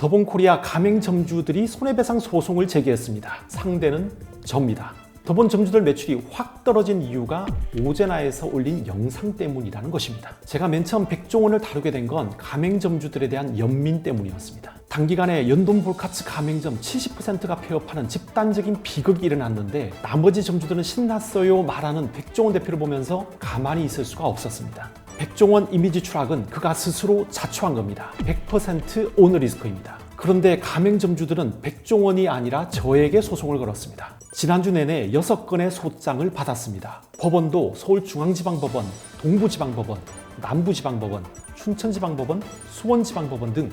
더본코리아 가맹점주들이 손해배상 소송을 제기했습니다. 상대는 저입니다. 더본점주들 매출이 확 떨어진 이유가 오제나에서 올린 영상 때문이라는 것입니다. 제가 맨 처음 백종원을 다루게 된 건 가맹점주들에 대한 연민 때문이었습니다. 단기간에 연돈볼카츠 가맹점 70%가 폐업하는 집단적인 비극이 일어났는데 나머지 점주들은 신났어요 말하는 백종원 대표를 보면서 가만히 있을 수가 없었습니다. 백종원 이미지 추락은 그가 스스로 자초한 겁니다. 100% 오너리스크입니다. 그런데 가맹점주들은 백종원이 아니라 저에게 소송을 걸었습니다. 지난주 내내 6건의 소장을 받았습니다. 법원도 서울중앙지방법원, 동부지방법원, 남부지방법원, 춘천지방법원, 수원지방법원 등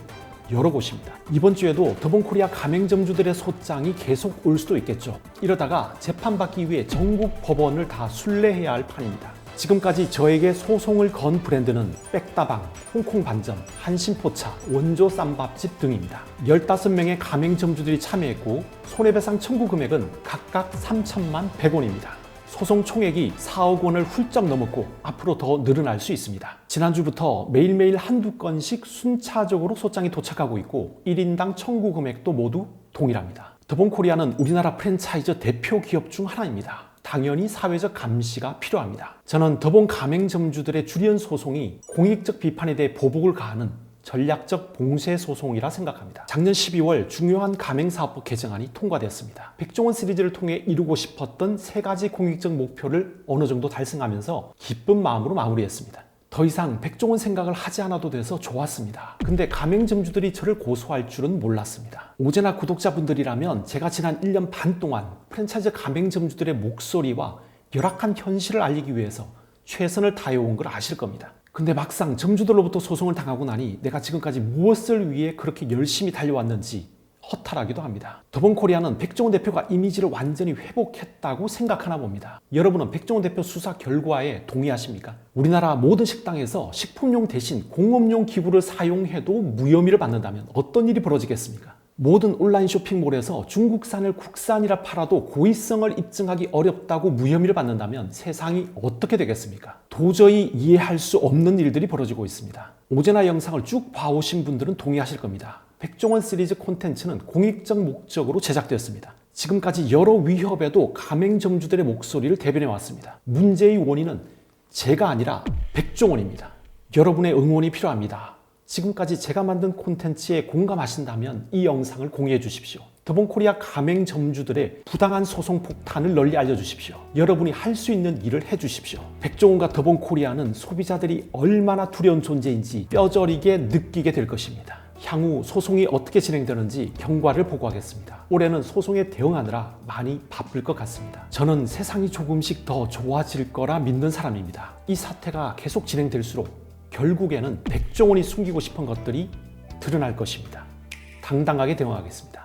여러 곳입니다. 이번 주에도 더본코리아 가맹점주들의 소장이 계속 올 수도 있겠죠. 이러다가 재판받기 위해 전국 법원을 다 순례해야 할 판입니다. 지금까지 저에게 소송을 건 브랜드는 백다방, 홍콩반점, 한신포차, 원조 쌈밥집 등입니다. 15명의 가맹점주들이 참여했고 손해배상 청구 금액은 각각 3천만 100원입니다. 소송 총액이 4억 원을 훌쩍 넘었고 앞으로 더 늘어날 수 있습니다. 지난주부터 매일매일 한두 건씩 순차적으로 소장이 도착하고 있고 1인당 청구 금액도 모두 동일합니다. 더본코리아는 우리나라 프랜차이즈 대표 기업 중 하나입니다. 당연히 사회적 감시가 필요합니다. 저는 더본 가맹점주들의 주리언 소송이 공익적 비판에 대해 보복을 가하는 전략적 봉쇄 소송이라 생각합니다. 작년 12월 중요한 가맹사업법 개정안이 통과되었습니다. 백종원 시리즈를 통해 이루고 싶었던 3가지 공익적 목표를 어느 정도 달성하면서 기쁜 마음으로 마무리했습니다. 더 이상 백종원 생각을 하지 않아도 돼서 좋았습니다. 근데 가맹점주들이 저를 고소할 줄은 몰랐습니다. 오제나 구독자분들이라면 제가 지난 1년 반 동안 프랜차이즈 가맹점주들의 목소리와 열악한 현실을 알리기 위해서 최선을 다해온 걸 아실 겁니다. 근데 막상 점주들로부터 소송을 당하고 나니 내가 지금까지 무엇을 위해 그렇게 열심히 달려왔는지 허탈하기도 합니다. 더본코리아는 백종원 대표가 이미지를 완전히 회복했다고 생각하나 봅니다. 여러분은 백종원 대표 수사 결과에 동의하십니까? 우리나라 모든 식당에서 식품용 대신 공업용 기구를 사용해도 무혐의를 받는다면 어떤 일이 벌어지겠습니까? 모든 온라인 쇼핑몰에서 중국산을 국산이라 팔아도 고의성을 입증하기 어렵다고 무혐의를 받는다면 세상이 어떻게 되겠습니까? 도저히 이해할 수 없는 일들이 벌어지고 있습니다. 오제나 영상을 쭉 봐오신 분들은 동의하실 겁니다. 백종원 시리즈 콘텐츠는 공익적 목적으로 제작되었습니다. 지금까지 여러 위협에도 가맹점주들의 목소리를 대변해왔습니다. 문제의 원인은 제가 아니라 백종원입니다. 여러분의 응원이 필요합니다. 지금까지 제가 만든 콘텐츠에 공감하신다면 이 영상을 공유해 주십시오. 더본코리아 가맹점주들의 부당한 소송 폭탄을 널리 알려주십시오. 여러분이 할 수 있는 일을 해주십시오. 백종원과 더본코리아는 소비자들이 얼마나 두려운 존재인지 뼈저리게 느끼게 될 것입니다. 향후 소송이 어떻게 진행되는지 경과를 보고하겠습니다. 올해는 소송에 대응하느라 많이 바쁠 것 같습니다. 저는 세상이 조금씩 더 좋아질 거라 믿는 사람입니다. 이 사태가 계속 진행될수록 결국에는 백종원이 숨기고 싶은 것들이 드러날 것입니다. 당당하게 대응하겠습니다.